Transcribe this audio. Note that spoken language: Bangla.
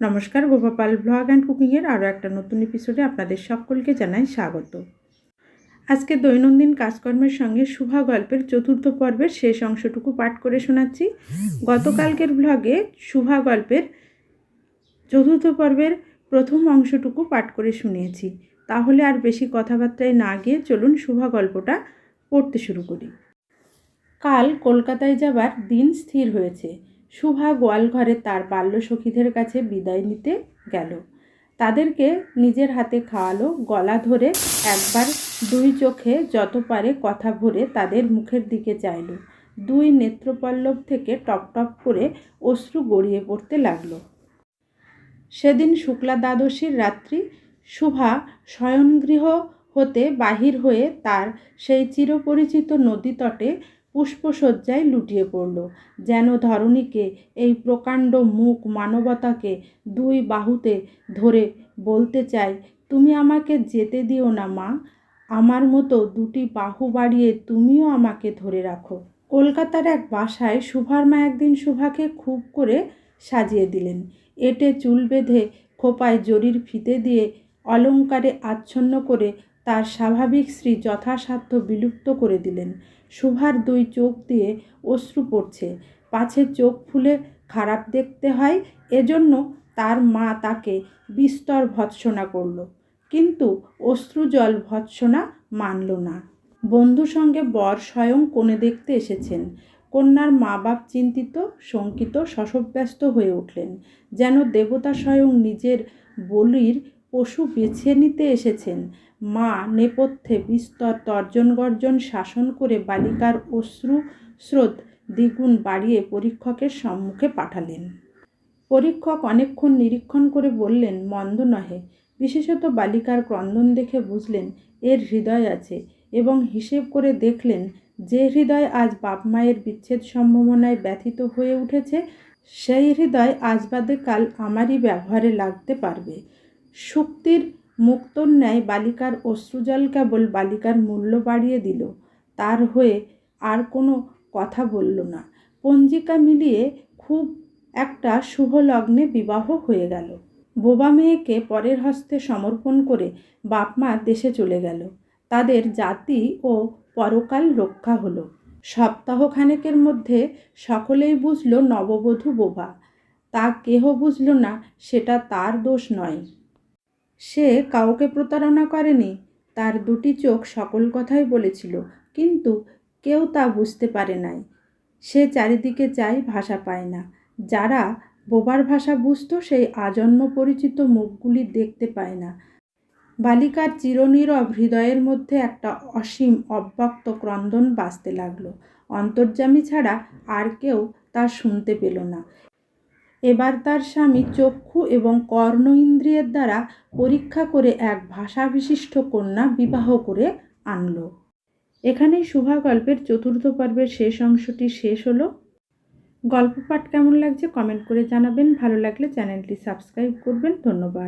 নমস্কার, গোপাপাল ব্লগ অ্যান্ড কুকিংয়ের আরও একটা নতুন এপিসোডে আপনাদের সকলকে জানাই স্বাগত। আজকে দৈনন্দিন কাজকর্মের সঙ্গে শুভা গল্পের চতুর্থ পর্বের শেষ অংশটুকু পাঠ করে শোনাচ্ছি। গতকালকের ব্লগে শুভা গল্পের চতুর্থ পর্বের প্রথম অংশটুকু পাঠ করে শুনিয়েছি। তাহলে আর বেশি কথাবার্তায় না গিয়ে চলুন শুভা গল্পটা পড়তে শুরু করি। কাল কলকাতায় যাবার দিন স্থির হয়েছে। শুভা গোয়ালঘরে তার বাল্যসখীদের কাছে বিদায় নিতে গেল। তাদেরকে নিজের হাতে খাওয়ালো, গলা ধরে একবার দুই চোখে যত পারে কথা ভরে তাদের মুখের দিকে চাইল। দুই নেত্রপল্লব থেকে টপ টপ করে অশ্রু গড়িয়ে পড়তে লাগলো। সেদিন শুক্লা দ্বাদশীর রাত্রি। শুভা শয়নগৃহ হতে বাহির হয়ে তার সেই চিরপরিচিত নদী তটে পুষ্পশয্যায় লুটিয়ে পড়ল। যেন ধরণীকে, এই প্রকাণ্ড মুখ মানবতাকে দুই বাহুতে ধরে বলতে চায়, তুমি আমাকে যেতে দিও না মা, আমার মতো দুটি বাহু বাড়িয়ে তুমিও আমাকে ধরে রাখো। কলকাতার এক বাসায় শুভার মা একদিন শুভাকে খুব করে সাজিয়ে দিলেন। এঁটে চুল বেঁধে খোপায় জরির ফিতে দিয়ে অলঙ্কারে আচ্ছন্ন করে তার স্বাভাবিক শ্রী যথাসাধ্য বিলুপ্ত করে দিলেন। শুভার দুই চোখ দিয়ে অশ্রু পড়ছে, পাছে চোখ ফুলে খারাপ দেখতে হয় এজন্য তার মা তাকে বিস্তর ভৎসনা করল, কিন্তু অশ্রুজল ভৎসনা মানল না। বন্ধু সঙ্গে বর স্বয়ং কনে দেখতে এসেছেন। কন্যার মা বাপ চিন্তিত, শঙ্কিত, শশব্যস্ত হয়ে উঠলেন, যেন দেবতা স্বয়ং নিজের বলির পশু বেছে নিতে এসেছেন। মা নেপথ্যে বিস্তর তর্জন গর্জন শাসন করে বালিকার অশ্রু স্রোত দ্বিগুণ বাড়িয়ে পরীক্ষকের সম্মুখে পাঠালেন। পরীক্ষক অনেকক্ষণ নিরীক্ষণ করে বললেন, মন্দ নহে। বিশেষত বালিকার ক্রন্দন দেখে বুঝলেন এর হৃদয় আছে, এবং হিসেব করে দেখলেন যে হৃদয় আজ বাপ মায়ের বিচ্ছেদ সম্ভাবনায় ব্যথিত হয়ে উঠেছে, সেই হৃদয় আজ বাদে কাল আমারই ব্যবহারে লাগতে পারবে। শুক্তির মুক্তর ন্যায় বালিকার অশ্রুজল কেবল বালিকার মূল্য বাড়িয়ে দিল, তার হয়ে আর কোনো কথা বলল না। পঞ্জিকা মিলিয়ে খুব একটা শুভ লগ্নে বিবাহ হয়ে গেল। বোবা মেয়েকে পরের হস্তে সমর্পণ করে বাপ মা দেশে চলে গেল। তাদের জাতি ও পরকাল রক্ষা হলো। সপ্তাহখানেকের মধ্যে সকলেই বুঝল নববধূ বোবা। তা কেহ বুঝল না, সেটা তার দোষ নয়। সে কাউকে প্রতারণা করেনি। তার দুটি চোখ সকল কথাই বলেছিল, কিন্তু কেউ তা বুঝতে পারে নাই। সে চারিদিকে চায়, ভাষা পায় না। যারা বোবার ভাষা বুঝত, সেই আজন্ম পরিচিত মুখগুলি দেখতে পায় না। বালিকার চিরনীরব হৃদয়ের মধ্যে একটা অসীম অব্যক্ত ক্রন্দন বাজতে লাগলো। অন্তর্যামী ছাড়া আর কেউ তা শুনতে পেল না। এবার তার স্বামী চক্ষু এবং কর্ণ ইন্দ্রিয়ের দ্বারা পরীক্ষা করে এক ভাষা বিশিষ্ট কন্যা বিবাহ করে আনল। এখানেই শুভা গল্পের চতুর্থ পর্বের শেষ অংশটি শেষ হলো। গল্প পাঠ কেমন লাগছে কমেন্ট করে জানাবেন। ভালো লাগলে চ্যানেলটি সাবস্ক্রাইব করবেন। ধন্যবাদ।